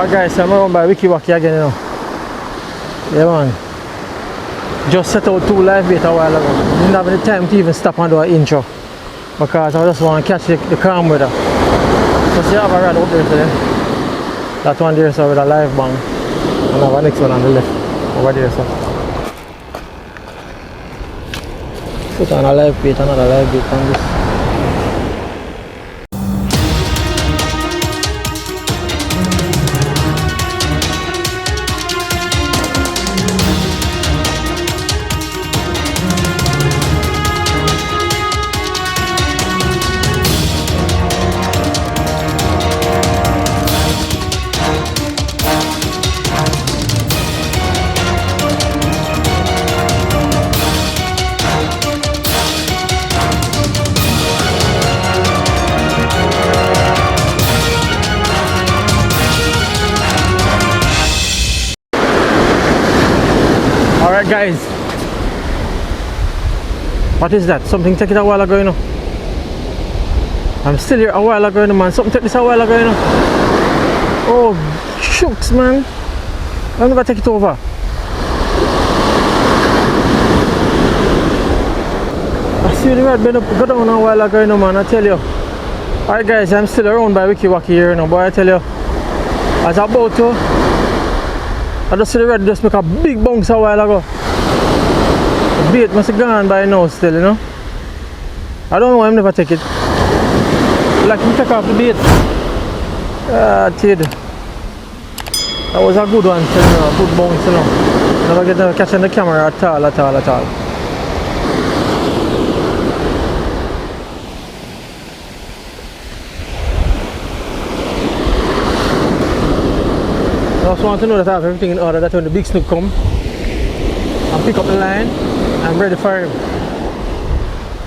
Alright guys, I'm around by Wiki Waki again, you know. Yeah man. Just set out 2 live bait a while ago. Didn't have any time to even stop and do an intro. Because I just want to catch the calm weather. So see I have a rod out there today. That one there so with a live bang. And I have a next one on the left. Over there so. Put on a live bait, another live bait on this. Alright guys, what is that? Something took it a while ago, you know. I'm still here a while ago, you know, man. Something took this a while ago, you know. Oh, shucks, man. I'm gonna take it over. I see the red been up, go down a while ago, you know, man. I tell you. Alright guys, I'm still around by Wiki Waki here, you know, boy. I tell you, I was about to. I just see the red just make a big bounce a while ago. The bait must have gone by now still, you know. I don't know why I never take it. Like me take off the bait. Tid. That was a good one, you know, a good bounce, you know. Never catching the camera at all. I just want to know that I have everything in order, that when the big Snook come and pick up the line, I'm ready for him.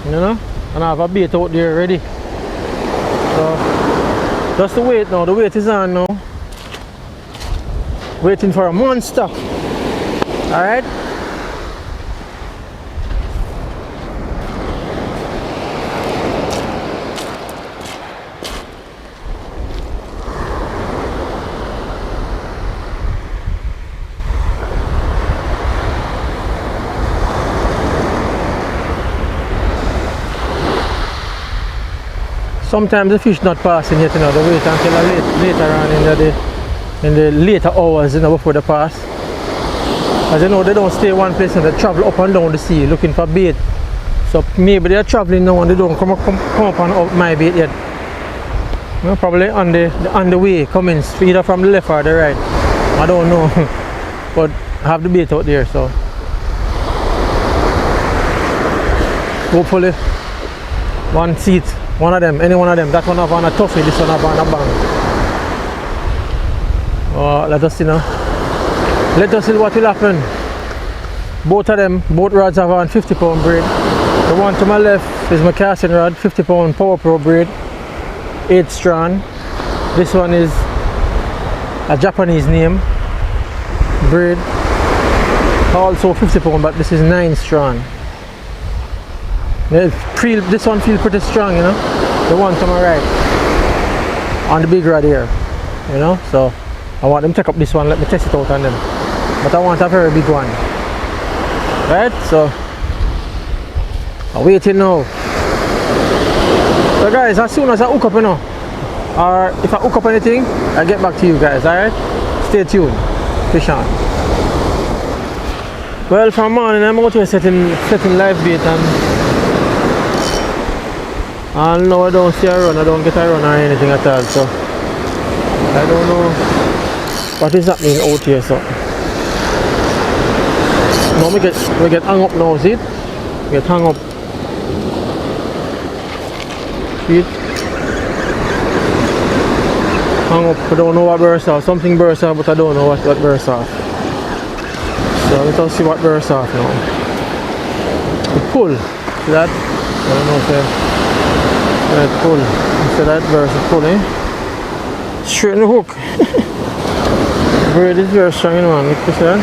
You know? And I have a bait out there ready. So, just the wait now, the wait is on now. Waiting for a monster. Alright? Sometimes the fish not passing yet, you know, they wait until later on in the later hours, you know, before they pass. As you know, they don't stay one place and they travel up and down the sea looking for bait. So maybe they're traveling now and they don't come up on my bait yet. You know, probably on the way coming either from the left or the right. I don't know. But I have the bait out there, so hopefully one seat. One of them, any one of them. That one have on a toffee, this one have on a bang. Let us see now. Let us see what will happen. Both of them, both rods have on 50-pound braid. The one to my left is my casting rod, 50-pound Power Pro braid, 8 strand. This one is a Japanese name braid, also 50-pound, but this is 9 strand. This one feels pretty strong, you know. The one to my right on the big rod here, you know. So I want them to take up this one. Let me test it out on them. But I want a very big one, right? So I'm waiting now. So guys, as soon as I hook up, you know, or if I hook up anything, I get back to you guys. All right? Stay tuned. Fish on. Well, from morning I'm out here setting live bait and no, I don't see a run, I don't get a run or anything at all, so I don't know what is happening out here. So now we get hung up now, see it? We get hung up. See it? Hung up, I don't know what burst off, something burst off, but I don't know what burst off. So let us see what burst off now. The pull, see that? I don't know if that pull. So that burst is pulling. Straight in the hook. Braid is very strong, you know, man. Look at that.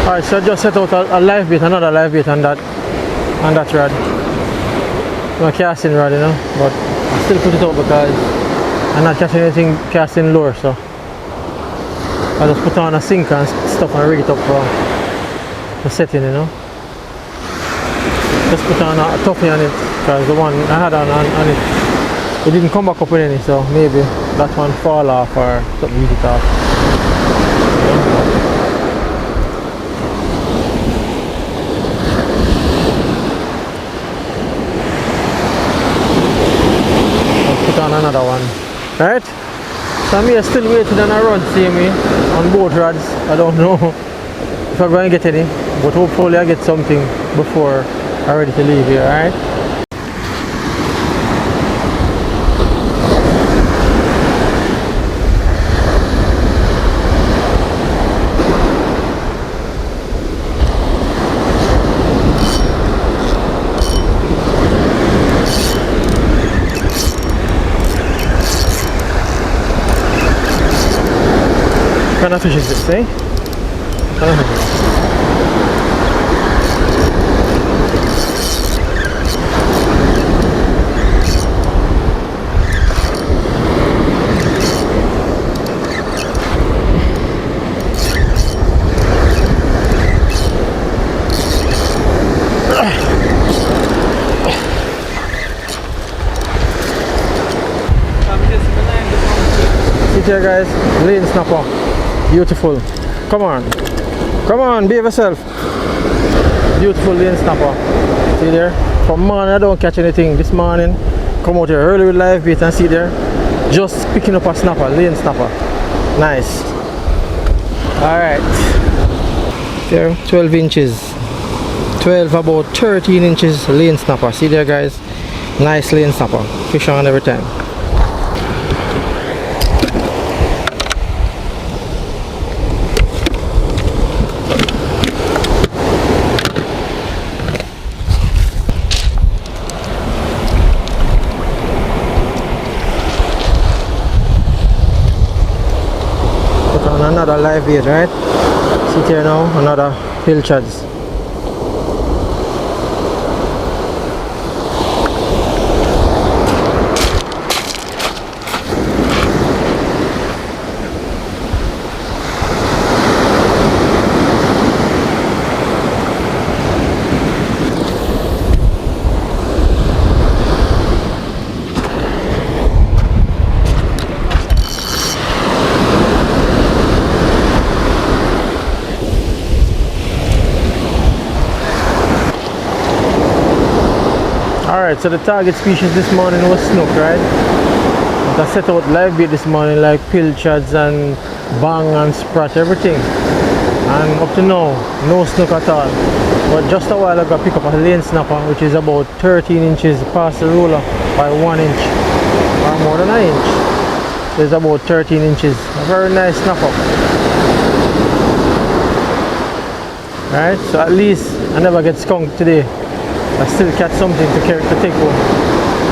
Alright, so I just set out a live bait, another live bait on that rod. No casting rod, you know, but I still put it out because I'm not catching anything casting lure, so I just put on a sinker and stuff and rig it up for setting, you know. Just put on a toughie on it because the one I had on it, it didn't come back up with any, so maybe that one fall off or something beat it off. Put on another one, right? So I'm here still waiting on a rod, see me, on both rods. I don't know if I'm going to get any, but hopefully I get something before I'm ready to leave here, alright? What kind of fish is this, eh? What kind of fish is this? Sit here guys, lane snapper. Beautiful. Come on, behave yourself. Beautiful lane snapper. See there? From morning I don't catch anything. This morning, come out here early with live bait and see there, just picking up a snapper, lane snapper. Nice. Alright. There, 12 inches. 12, about 13 inches lane snapper. See there guys? Nice lane snapper. Fish on every time. Another live bait, right? Sit here now, another pilchards. Alright, so the target species this morning was snook, right? I set out live bait this morning like pilchards and bang and sprat, everything. And up to now, no snook at all. But just a while ago I picked up a lane snapper which is about 13 inches past the ruler by 1 inch. Or more than an inch. It's about 13 inches. A very nice snapper. Right, so at least I never get skunked today. I still catch something to take home.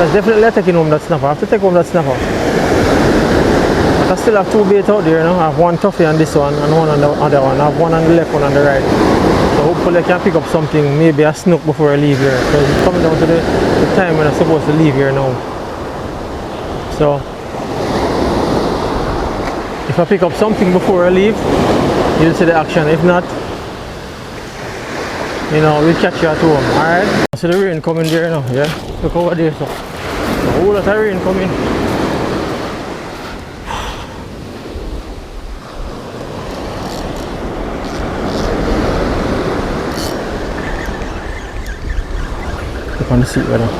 That's definitely taking home that snapper. I have to take home that snapper. But I still have two bait out there, you know. I have one toughie on this one and one on the other one. I have one on the left, one on the right. So hopefully I can pick up something, maybe a snook before I leave here. Because it's coming down to the time when I'm supposed to leave here now. So if I pick up something before I leave, you'll see the action. If not, you know, we'll catch you at home, alright? See the rain coming there now, yeah? Look over there, so. A whole lot of rain coming. Look on the seat right now.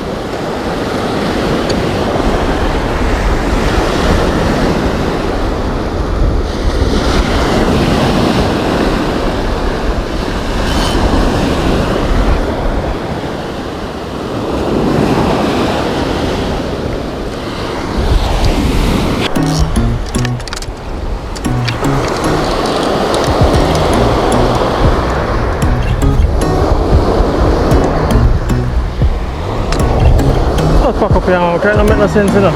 Pack up here, okay? That make no sense, you know.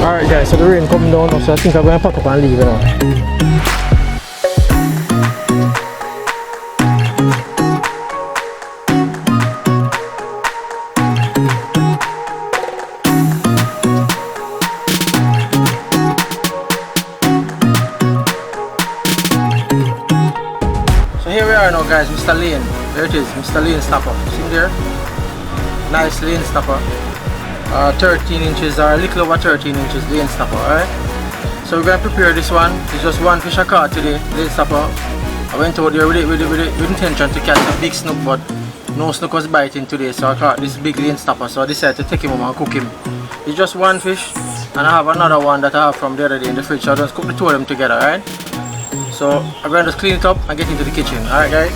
Alright guys, so the rain coming down now, so I think I'm going to pack up and leave, you know. here we are now, guys. Mr. Lane. There it is, Mr. Lane snapper. See him there? Nice lane snapper. 13 inches or a little over 13 inches lane snapper. Alright? So we're going to prepare this one. It's just one fish I caught today, lane snapper. I went out there with intention to catch a big snook, but no snook was biting today, so I caught this big lane snapper. So I decided to take him home and cook him. It's just one fish, and I have another one that I have from the other day in the fridge, so I'll just cook the two of them together, alright? So I'm going to just clean it up and get into the kitchen, alright guys?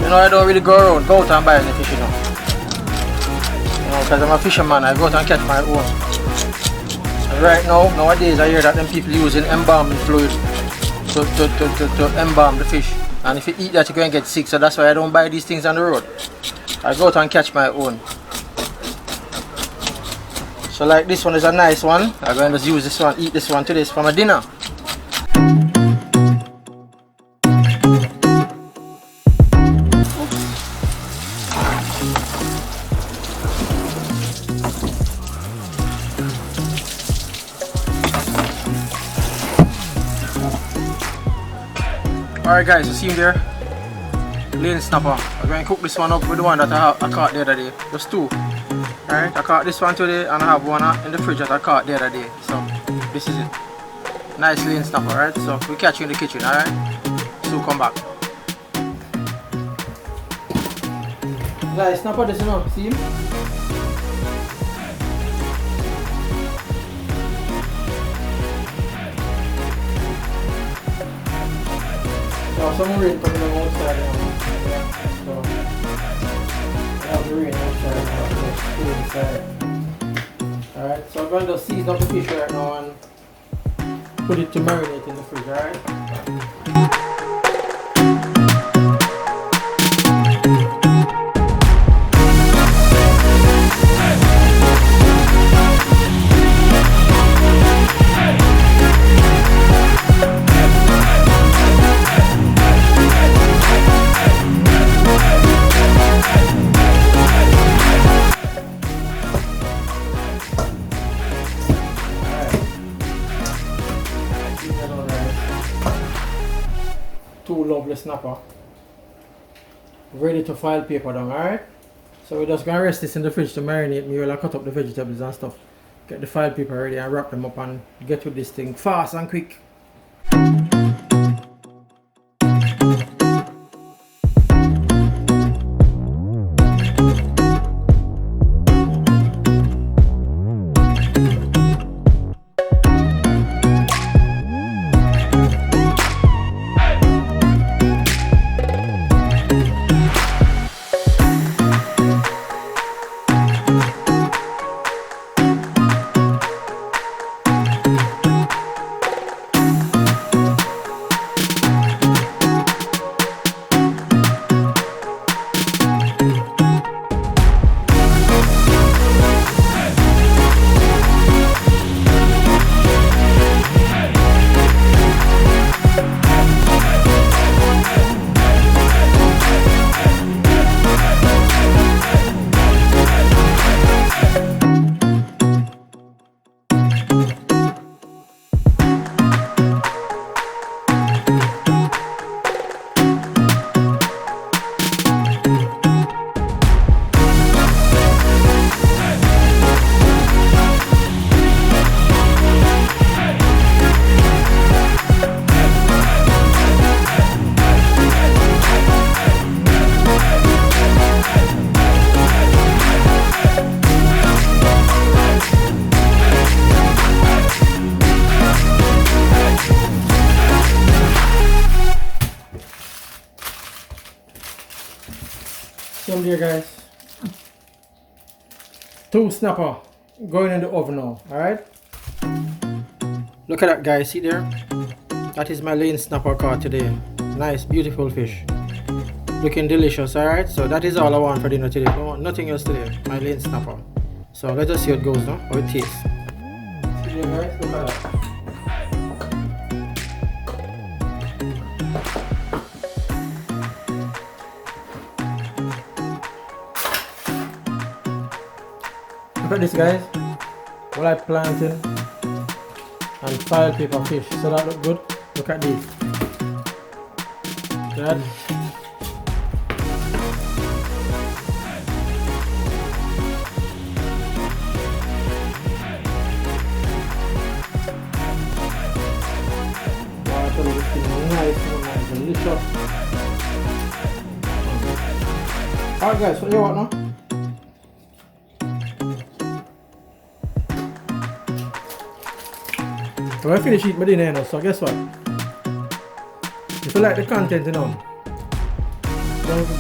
You know, I don't really go out and buy any fish, you know. Because I'm a fisherman, I go out and catch my own. And right now, nowadays, I hear that them people using embalming fluid to embalm the fish. And if you eat that, you're going to get sick, so that's why I don't buy these things on the road. I go out and catch my own. So like this one is a nice one. I'm going to just use this one, eat this one today for my dinner. Alright guys, you see him there? Lane snapper. I'm going to cook this one up with the one that I caught the other day. Just two. Alright, I caught this one today and I have one in the fridge that I caught the other day. So, this is it. Nice lane snapper, alright? So, we'll catch you in the kitchen, alright? So, come back. Guys, snapper this one up, see him? So some rain coming on outside now. Yeah. So I have the rain outside now, so inside. Alright, so I'm going to season up the fish right now and put it to marinate in the fridge, alright? Two lovely snapper ready to file paper down, alright? So we're just gonna rest this in the fridge to marinate. Me will cut up the vegetables and stuff, get the file paper ready and wrap them up and get with this thing fast and quick. Come here guys. Two snapper going in the oven now, alright? Look at that guys, see there? That is my lane snapper caught today. Nice, beautiful fish. Looking delicious, alright? So that is all I want for dinner today. I don't want nothing else today. My lane snapper. So let us see how it goes now, how it tastes. See there guys, look at that. Look at this, guys. What I planting and file paper fish. So that look good. Look at this. That. Nice, delicious. Alright guys, so you what now? So I finish eating my dinner now, so guess what? If you like the content, you know,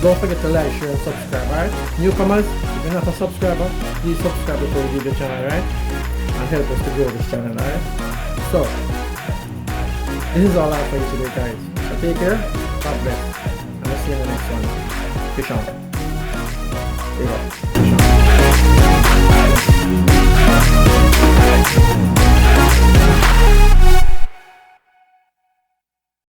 don't forget to like, share and subscribe, alright? Newcomers, if you're not a subscriber, please subscribe before you leave the channel, alright? And help us to grow this channel, alright? So, this is all I have for you today, guys. So take care, God bless, and I'll see you in the next one. Fish on. There you go. Fish on.